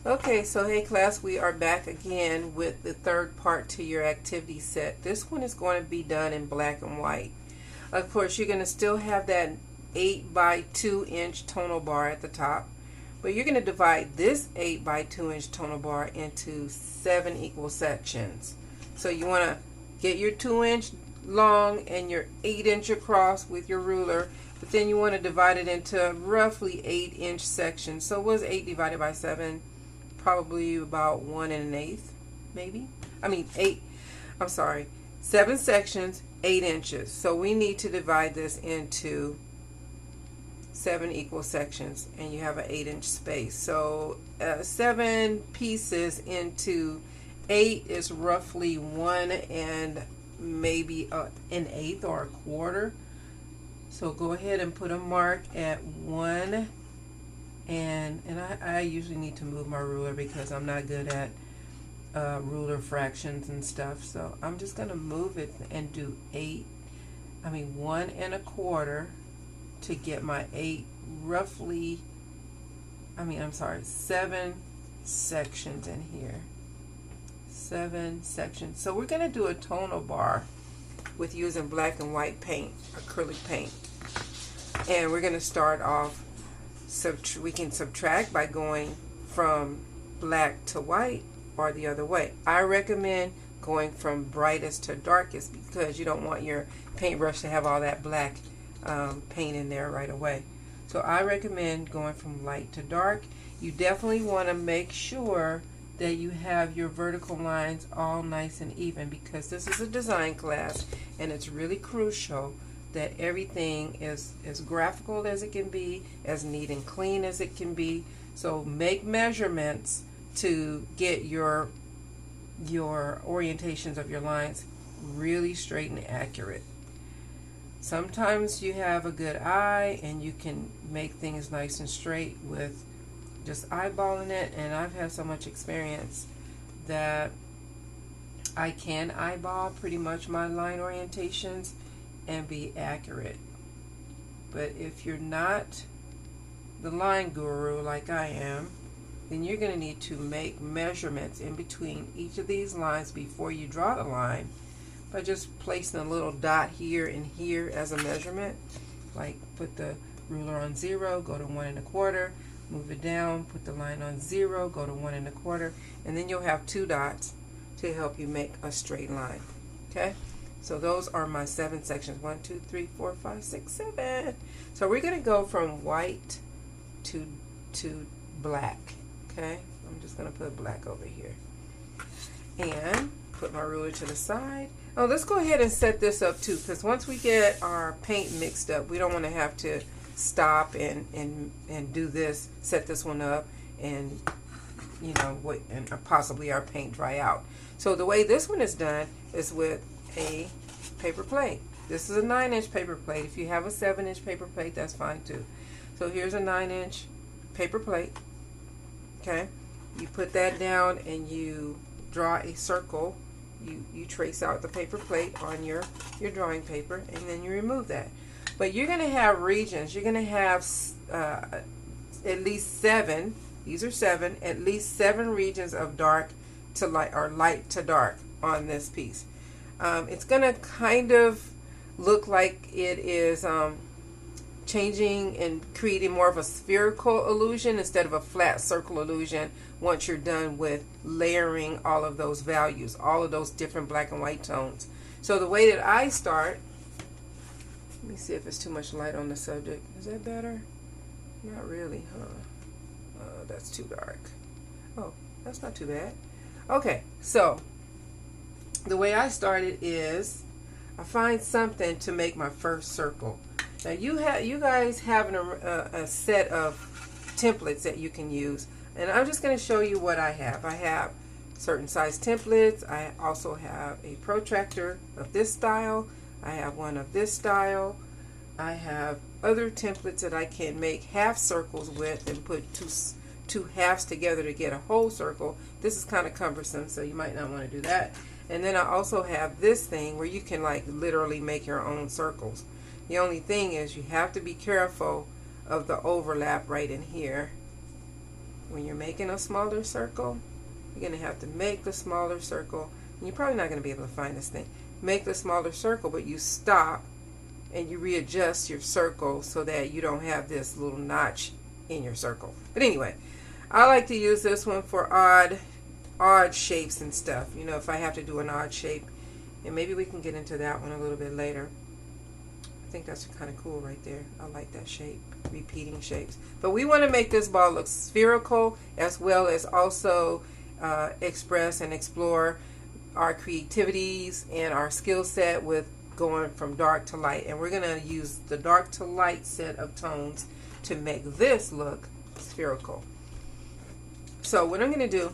Okay, so hey class, we are back again with the third part to your activity set. This one is going to be done in black and white. Of course, you're going to still have that 8 by 2 inch tonal bar at the top, but you're going to divide this 8 by 2 inch tonal bar into 7 equal sections. So you want to get your 2 inch long and your 8 inch across with your ruler, but then you want to divide it into roughly 8 inch sections. So what's 8 divided by 7? Probably about 1 1/8, maybe. I mean 8, I'm sorry, 7 sections, 8 inches. So we need to divide this into 7 equal sections, and you have an 8 inch space. So 7 pieces into 8 is roughly 1 and maybe an eighth or a quarter. So go ahead and put a mark at 1. And I usually need to move my ruler because I'm not good at ruler fractions and stuff. So I'm just going to move it and do 1 1/4 to get my 8 roughly, 7 sections in here. 7 sections. So we're going to do a tonal bar with using black and white paint, acrylic paint. And we're going to start off. We can subtract by going from black to white or the other way. I recommend going from brightest to darkest because you don't want your paintbrush to have all that black paint in there right away. So I recommend going from light to dark. You definitely want to make sure that you have your vertical lines all nice and even because this is a design class and it's really crucial that everything is as graphical as it can be, as neat and clean as it can be. So make measurements to get your orientations of your lines really straight and accurate. Sometimes you have a good eye and you can make things nice and straight with just eyeballing it, and I've had so much experience that I can eyeball pretty much my line orientations and be accurate. But if you're not the line guru like I am, then you're going to need to make measurements in between each of these lines before you draw the line by just placing a little dot here and here as a measurement. Like put the ruler on 0, go to 1 1/4, move it down, put the line on 0, go to 1 1/4, and then you'll have 2 dots to help you make a straight line. Okay? So those are my 7 sections. 1, 2, 3, 4, 5, 6, 7. So we're going to go from white to black. Okay? I'm just going to put black over here. And put my ruler to the side. Oh, let's go ahead and set this up too, because once we get our paint mixed up, we don't want to have to stop and do this, set this one up, and wait, and possibly our paint dry out. So the way this one is done is with a paper plate. This is a 9 inch paper plate. If you have a 7 inch paper plate, that's fine too. So here's a 9 inch paper plate. Okay, you put that down and you draw a circle. You trace out the paper plate on your drawing paper, and then you remove that. But you're going to have regions. You're going to have at least 7. These are 7. At least 7 regions of dark to light or light to dark on this piece. It's going to kind of look like it is changing and creating more of a spherical illusion instead of a flat circle illusion once you're done with layering all of those values, all of those different black and white tones. So the way that I start, let me see if it's too much light on the subject. Is that better? Not really, huh? That's too dark. Oh, that's not too bad. Okay, so the way I started is I find something to make my first circle. Now you guys have a set of templates that you can use, and I'm just going to show you what I have. I have certain size templates. I also have a protractor of this style. I have one of this style. I have other templates that I can make half circles with and put two halves together to get a whole circle. This is kind of cumbersome, so you might not want to do that. And then I also have this thing where you can like literally make your own circles. The only thing is you have to be careful of the overlap right in here when you're making a smaller circle, you're going to have to make the smaller circle. And you're probably not going to be able to find this thing. Make the smaller circle, but you stop and you readjust your circle so that you don't have this little notch in your circle. But anyway, I like to use this one for odd shapes and stuff. You know, if I have to do an odd shape, and maybe we can get into that one a little bit later. I think that's kind of cool right there. I like that shape, repeating shapes. But we want to make this ball look spherical, as well as also express and explore our creativities and our skill set with going from dark to light. And we're going to use the dark to light set of tones to make this look spherical. So what I'm going to do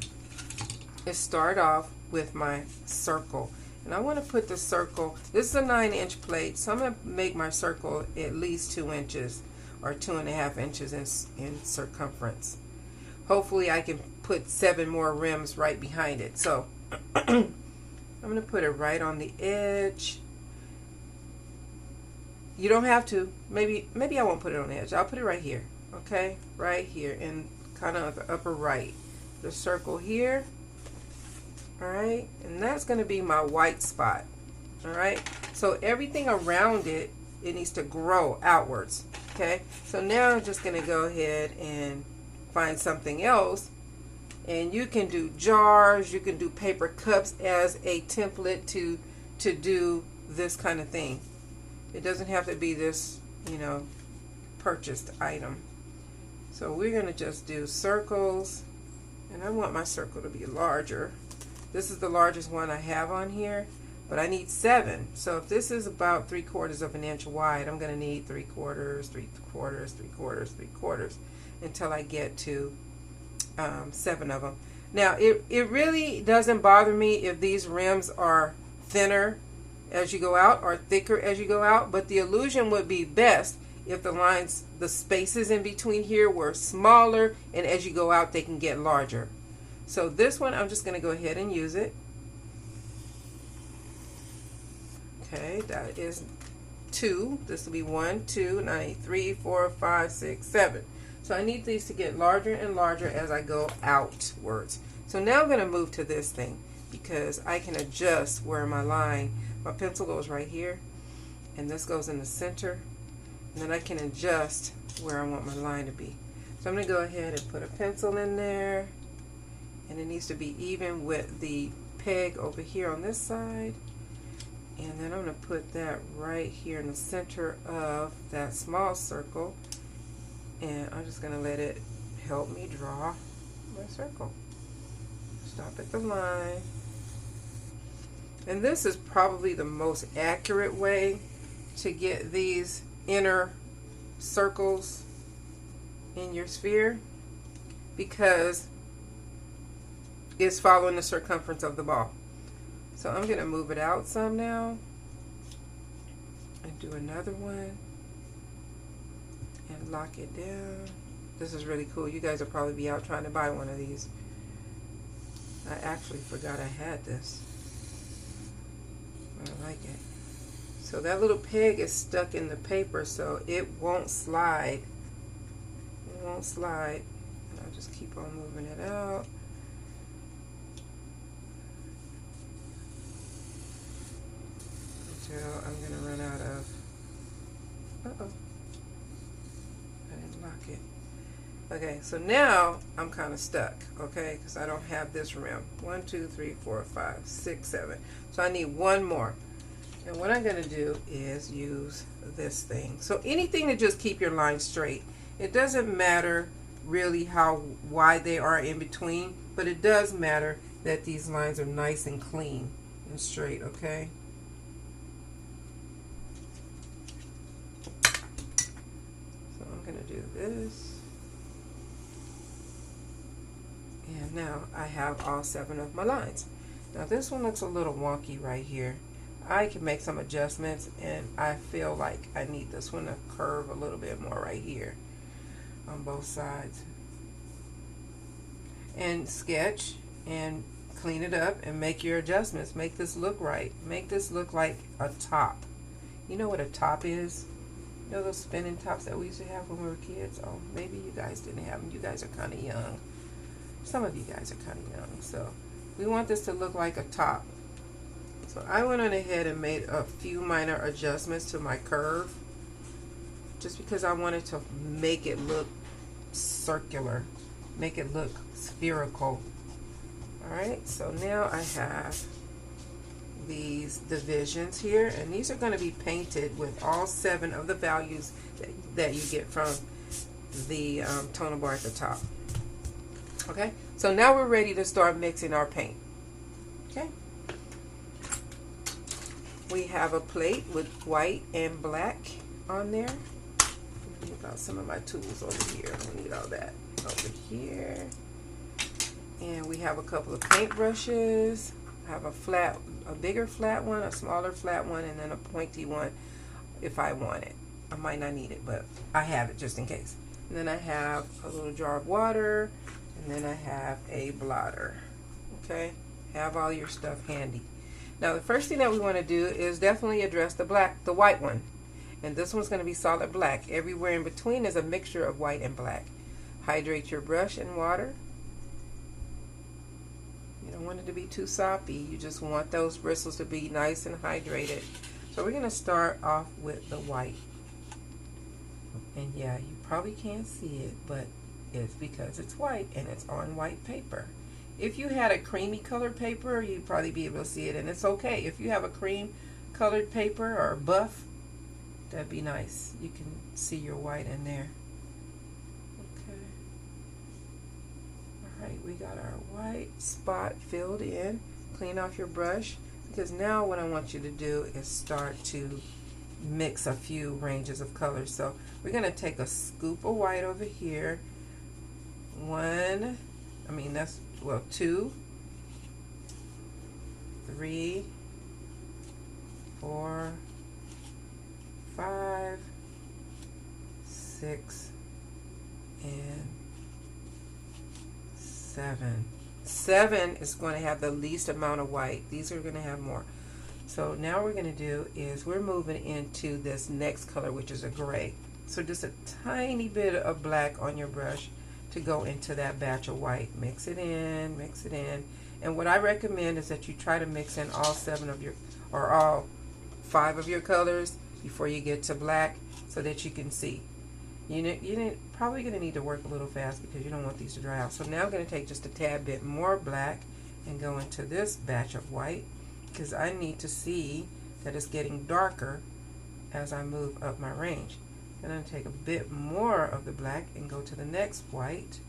is start off with my circle. And I want to put the circle, this is a 9-inch plate, so I'm going to make my circle at least 2 inches or 2.5 inches in circumference. Hopefully I can put 7 more rims right behind it. So I'm going to put it right on the edge. You don't have to. Maybe I won't put it on the edge. I'll put it right here. Okay? Right here in kind of the upper right. The circle here. Alright? And that's going to be my white spot. Alright? So everything around it, it needs to grow outwards. Okay? So now I'm just going to go ahead and find something else. And you can do jars, you can do paper cups as a template to do this kind of thing. It doesn't have to be this, you know, purchased item. So we're going to just do circles. And I want my circle to be larger. This is the largest one I have on here, but I need 7. So if this is about 3/4 of an inch wide, I'm going to need 3/4, 3/4, 3/4, 3/4 until I get to 7 of them. Now it really doesn't bother me if these rims are thinner as you go out or thicker as you go out, but the illusion would be best if the lines, the spaces in between here were smaller, and as you go out they can get larger. So this one, I'm just going to go ahead and use it. Okay, that is 2. This will be 1, 2, 9, 3, 4, 5, 6, 7. So I need these to get larger and larger as I go outwards. So now I'm going to move to this thing because I can adjust where my line, my pencil goes right here, and this goes in the center, and then I can adjust where I want my line to be. So I'm going to go ahead and put a pencil in there. And it needs to be even with the peg over here on this side. And then I'm going to put that right here in the center of that small circle. And I'm just going to let it help me draw my circle. Stop at the line. And this is probably the most accurate way to get these inner circles in your sphere, because it's following the circumference of the ball. So I'm going to move it out some now and do another one and lock it down. This is really cool. You guys will probably be out trying to buy one of these. I actually forgot I had this. I like it. So that little peg is stuck in the paper, so it won't slide. It won't slide. And I'll just keep on moving it out. I'm going to run out of, I didn't lock it. Okay, so now I'm kind of stuck, okay, because I don't have this rim. 1, 2, 3, 4, 5, 6, 7. So I need one more. And what I'm going to do is use this thing. So anything to just keep your line straight. It doesn't matter really how wide they are in between, but it does matter that these lines are nice and clean and straight, okay? Do this, and now I have all 7 of my lines. Now this one looks a little wonky right here. I can make some adjustments, and I feel like I need this one to curve a little bit more right here on both sides, and sketch and clean it up and make your adjustments. Make this look right. Make this look like a top. You know what a top is? You know those spinning tops that we used to have when we were kids? Oh, maybe you guys didn't have them. You guys are kind of young. Some of you guys are kind of young, so we want this to look like a top. So I went on ahead and made a few minor adjustments to my curve, just because I wanted to make it look circular, make it look spherical. Alright, so now I have these divisions here, and these are going to be painted with all 7 of the values that you get from the tonal bar at the top. Okay, so now we're ready to start mixing our paint. Okay, we have a plate with white and black on there. I've got some of my tools over here. I don't need all that over here. And we have a couple of paint brushes. I have a bigger flat one, a smaller flat one, and then a pointy one if I want it. I might not need it, but I have it just in case. And then I have a little jar of water, and then I have a blotter. Okay, have all your stuff handy. Now the first thing that we want to do is definitely address the white one. And this one's going to be solid black. Everywhere in between is a mixture of white and black. Hydrate your brush in water. You don't want it to be too soppy. You just want those bristles to be nice and hydrated. So we're going to start off with the white. And yeah, you probably can't see it, but it's because it's white and it's on white paper. If you had a creamy colored paper, you'd probably be able to see it, and it's okay. If you have a cream colored paper or buff, that'd be nice. You can see your white in there. Okay. Alright, we got our white spot filled in. Clean off your brush, because now what I want you to do is start to mix a few ranges of colors. So we're going to take a scoop of white over here. 2, 3, 4, 5, 6, and 7. 7 is going to have the least amount of white. These are going to have more. So now what we're going to do is we're moving into this next color, which is a gray. So just a tiny bit of black on your brush to go into that batch of white. Mix it in, mix it in. And what I recommend is that you try to mix in all 7 of your, or all 5 of your colors before you get to black, so that you can see. You're probably going to need to work a little fast because you don't want these to dry out. So now I'm going to take just a tad bit more black and go into this batch of white, because I need to see that it's getting darker as I move up my range. And I'm going to take a bit more of the black and go to the next white,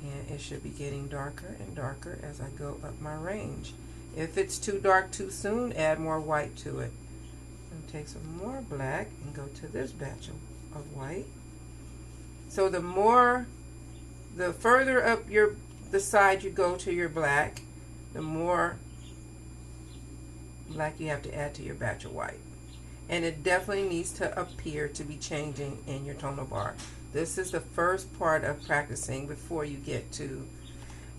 and it should be getting darker and darker as I go up my range. If it's too dark too soon, add more white to it. And take some more black and go to this batch of white. So the further up the side you go to your black, the more black you have to add to your batch of white. And it definitely needs to appear to be changing in your tonal bar. This is the first part of practicing before you get to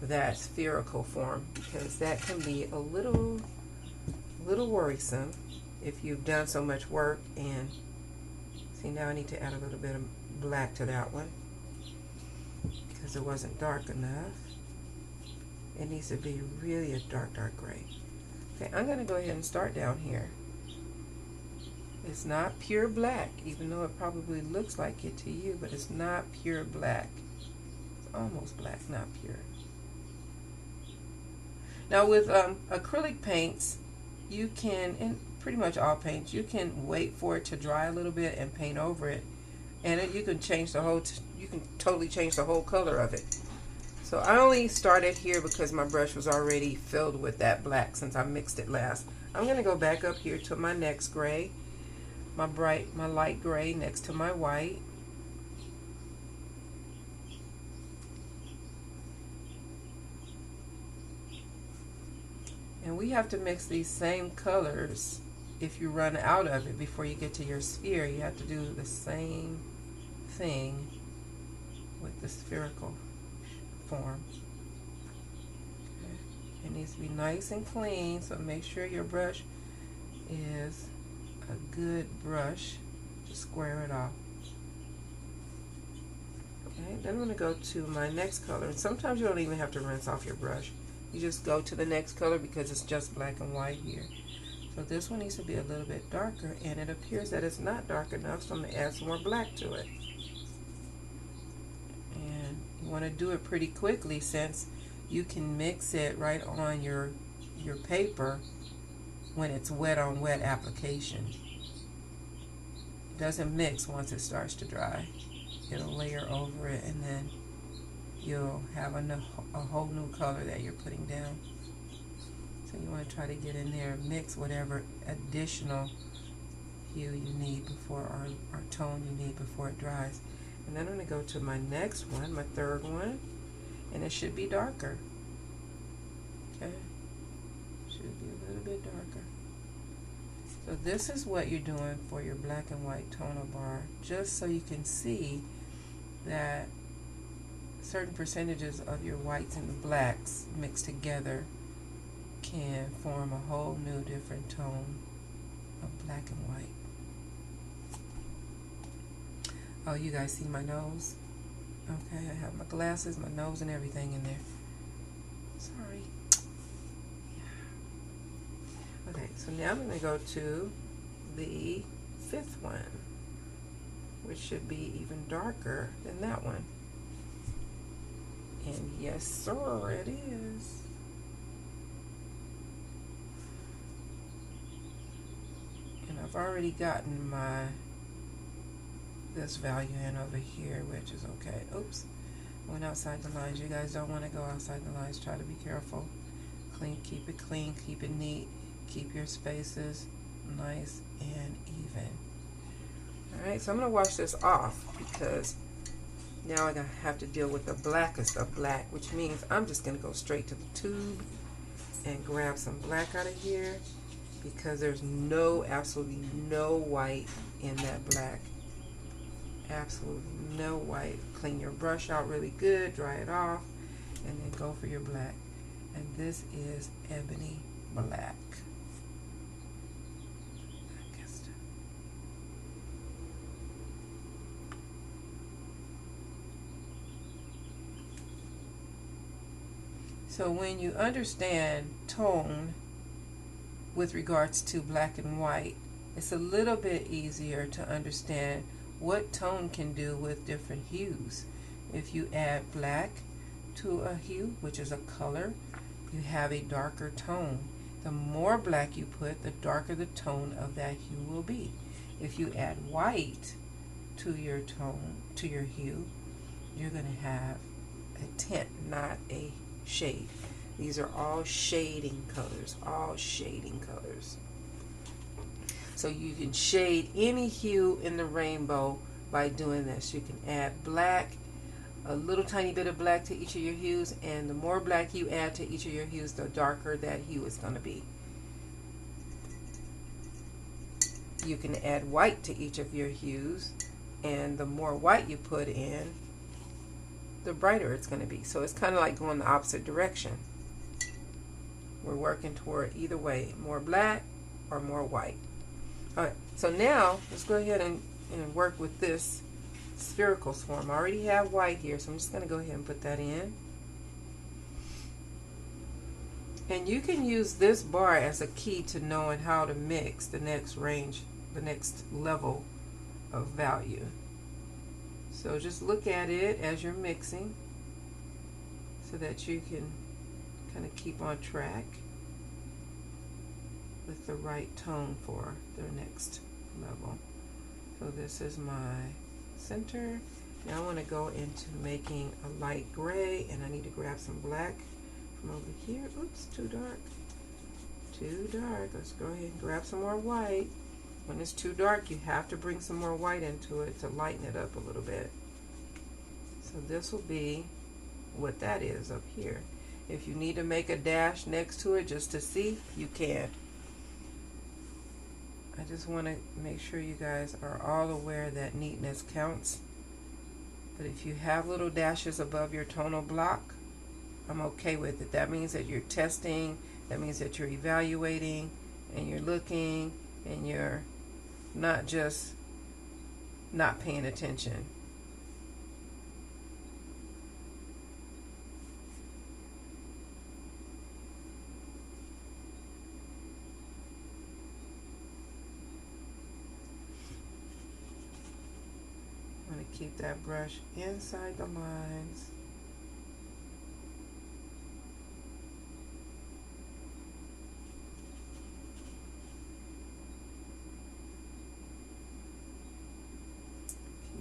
that spherical form, because that can be a little worrisome if you've done so much work. And see, now I need to add a little bit of black to that one because it wasn't dark enough. It needs to be really a dark gray. Okay, I'm going to go ahead and start down here. It's not pure black, even though it probably looks like it to you, but it's not pure black. It's almost black, not pure. Now with acrylic paints, you can, and pretty much all paints, you can wait for it to dry a little bit and paint over it, and you can change the whole, you can totally change the whole color of it. So I only started here because my brush was already filled with that black since I mixed it last. I'm going to go back up here to my next gray, my light gray next to my white. And we have to mix these same colors. If you run out of it before you get to your sphere, you have to do the same thing with the spherical form. Okay. It needs to be nice and clean, so make sure your brush is a good brush to square it off. Okay. Alright, then I'm going to go to my next color. And sometimes you don't even have to rinse off your brush. You just go to the next color because it's just black and white here. So this one needs to be a little bit darker, and it appears that it's not dark enough, so I'm going to add some more black to it. And you want to do it pretty quickly since you can mix it right on your paper when it's wet on wet application. It doesn't mix once it starts to dry. It'll layer over it, and then you'll have a whole new color that you're putting down. So you want to try to get in there and mix whatever additional hue you need before, or tone you need before it dries. And then I'm going to go to my next one, my third one, and it should be darker. Okay, should be a little bit darker. So this is what you're doing for your black and white tonal bar, just so you can see that certain percentages of your whites and the blacks mixed together can form a whole new different tone of black and white. Oh, you guys see my nose? Okay, I have my glasses, my nose, and everything in there. Sorry. Yeah. Okay, so now I'm going to go to the fifth one, which should be even darker than that one. And yes, sir, it is. And I've already gotten this value in over here, which is okay. Oops, went outside the lines. You guys don't want to go outside the lines. Try to be careful. Keep it clean, keep it neat, keep your spaces nice and even. Alright, so I'm going to wash this off because now I'm going to have to deal with the blackest of black, which means I'm just going to go straight to the tube and grab some black out of here because there's absolutely no white in that black. Absolutely no white. Clean your brush out really good, dry it off, and then go for your black. And this is ebony black. So when you understand tone with regards to black and white, it's a little bit easier to understand what tone can do with different hues. If you add black to a hue, which is a color, you have a darker tone. The more black you put, the darker the tone of that hue will be. If you add white to your tone, to your hue, you're going to have a tint, not a shade. These are all shading colors, So you can shade any hue in the rainbow by doing this. You can add black, a little tiny bit of black to each of your hues, and the more black you add to each of your hues, the darker that hue is going to be. You can add white to each of your hues, and the more white you put in, the brighter it's going to be. So it's kind of like going the opposite direction. We're working toward either way, more black or more white. Alright, so now let's go ahead and work with this spherical form. I already have white here, so I'm just going to go ahead and put that in. And you can use this bar as a key to knowing how to mix the next range, the next level of value. So just look at it as you're mixing so that you can kind of keep on track with the right tone for the next level. So this is my center. Now I want to go into making a light gray, and I need to grab some black from over here. Oops, too dark. Too dark. Let's go ahead and grab some more white. When it's too dark, you have to bring some more white into it to lighten it up a little bit. So this will be what that is up here. If you need to make a dash next to it just to see, you can. I just want to make sure you guys are all aware that neatness counts. But if you have little dashes above your tonal block, I'm okay with it. That means that you're testing, that means that you're evaluating, and you're looking, and you're not just not paying attention. keep that brush inside the lines.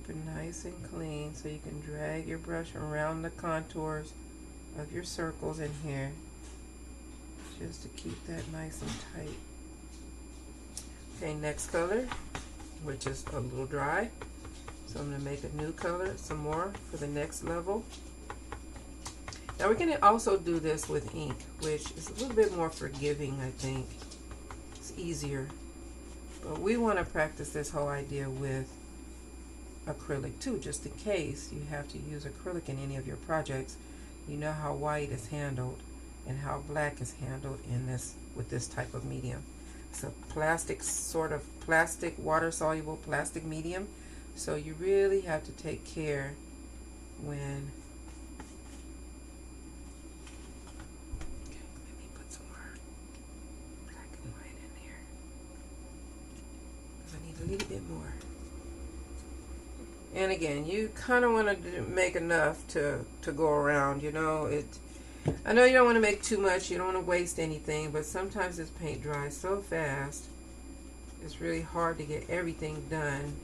Keep it nice and clean so you can drag your brush around the contours of your circles in here, just to keep that nice and tight. Okay, next color, which is a little dry. So I'm going to make a new color, some more for the next level. Now we're going to also do this with ink, which is a little bit more forgiving, I think. It's easier. But we want to practice this whole idea with acrylic too, just in case you have to use acrylic in any of your projects. You know how white is handled and how black is handled in this with this type of medium. It's a plastic, sort of plastic, water-soluble plastic medium. So you really have to take care when... Okay, let me put some more black and white in here, because I need a little bit more. And again, you kind of want to make enough to go around, you know. I know you don't want to make too much, you don't want to waste anything, but sometimes this paint dries so fast, it's really hard to get everything done.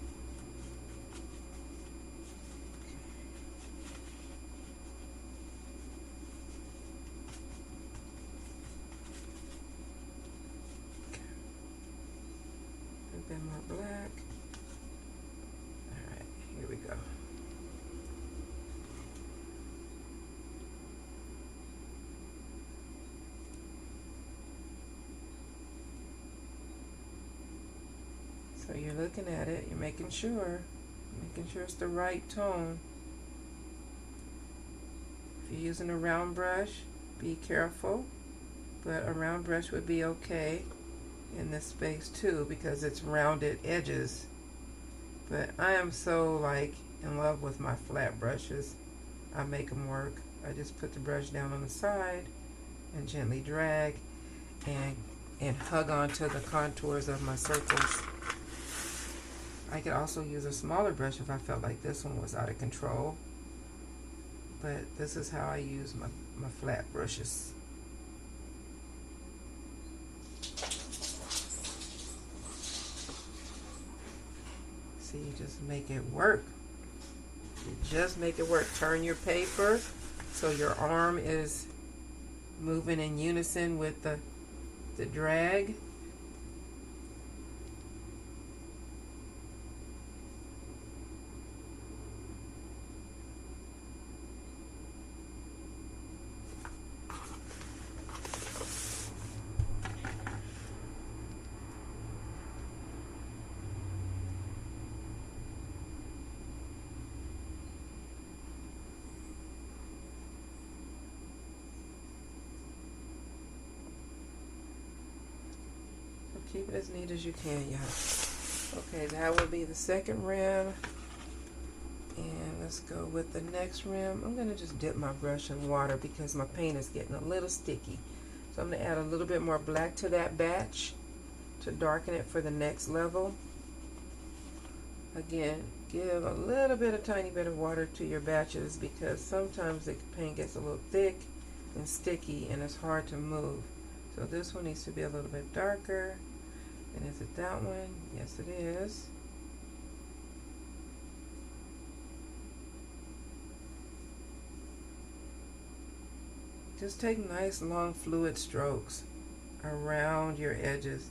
A bit more black. Alright, here we go. So you're looking at it, you're making sure it's the right tone. If you're using a round brush, be careful, but a round brush would be okay in this space too, because it's rounded edges. But I am so like in love with my flat brushes. I make them work. I just put the brush down on the side and gently drag and hug onto the contours of my circles. I could also use a smaller brush if I felt like this one was out of control. But this is how I use my flat brushes. See, you just make it work. You just make it work. Turn your paper so your arm is moving in unison with the drag. Keep it as neat as you can, y'all. Okay, that will be the second rim. And let's go with the next rim. I'm going to just dip my brush in water because my paint is getting a little sticky. So I'm going to add a little bit more black to that batch to darken it for the next level. Again, give a little bit, a tiny bit of water to your batches because sometimes the paint gets a little thick and sticky and it's hard to move. So this one needs to be a little bit darker. And is it that one? Yes, it is. Just take nice long fluid strokes around your edges.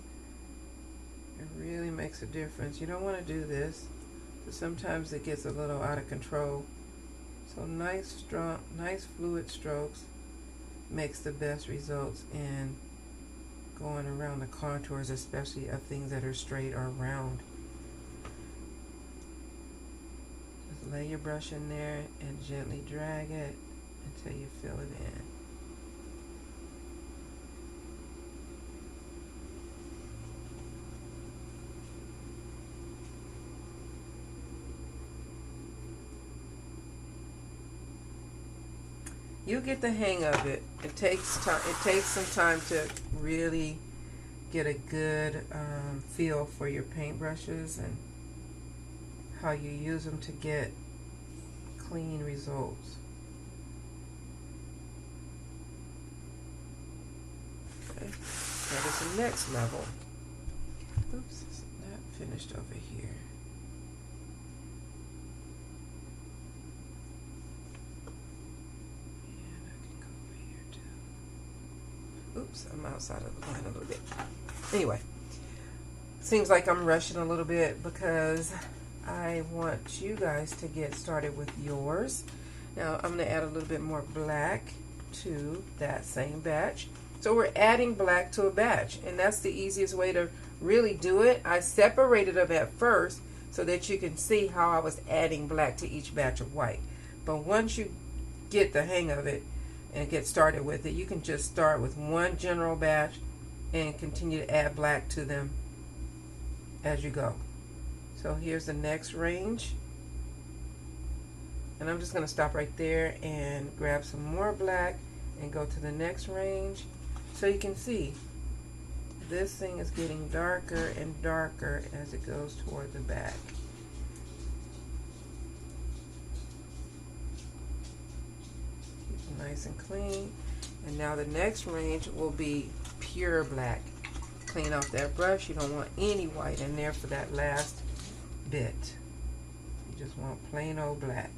It really makes a difference. You don't want to do this, but sometimes it gets a little out of control. So nice, strong, nice fluid strokes makes the best results in going around the contours, especially of things that are straight or round. Just lay your brush in there and gently drag it until you fill it in. You'll get the hang of it. It takes time. It takes some time to really get a good feel for your paintbrushes and how you use them to get clean results. Okay, that is the next level. Oops, it's not finished over here. And I can go over here too. Oops, I'm outside of the line a little bit. Anyway, seems like I'm rushing a little bit because I want you guys to get started with yours. Now I'm going to add a little bit more black to that same batch. So we're adding black to a batch, and that's the easiest way to really do it. I separated them at first so that you can see how I was adding black to each batch of white. But once you get the hang of it and get started with it, you can just start with one general batch and continue to add black to them as you go. So here's the next range, and I'm just going to stop right there and grab some more black and go to the next range. So you can see this thing is getting darker and darker as it goes toward the back. Keep it nice and clean. And now the next range will be pure black. Clean off that brush. You don't want any white in there for that last bit. You just want plain old black.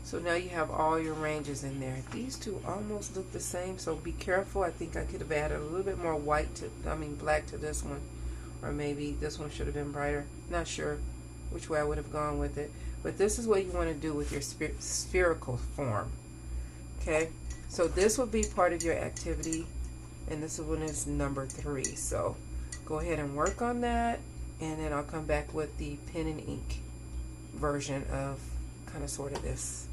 So now you have all your ranges in there. These two almost look the same, so be careful. I think I could have added a little bit more white to, black to this one, or maybe this one should have been brighter. Not sure which way I would have gone with it, but this is what you want to do with your spherical form. Okay, so this will be part of your activity, and this one is number 3. So go ahead and work on that, and then I'll come back with the pen and ink version of kind of sort of this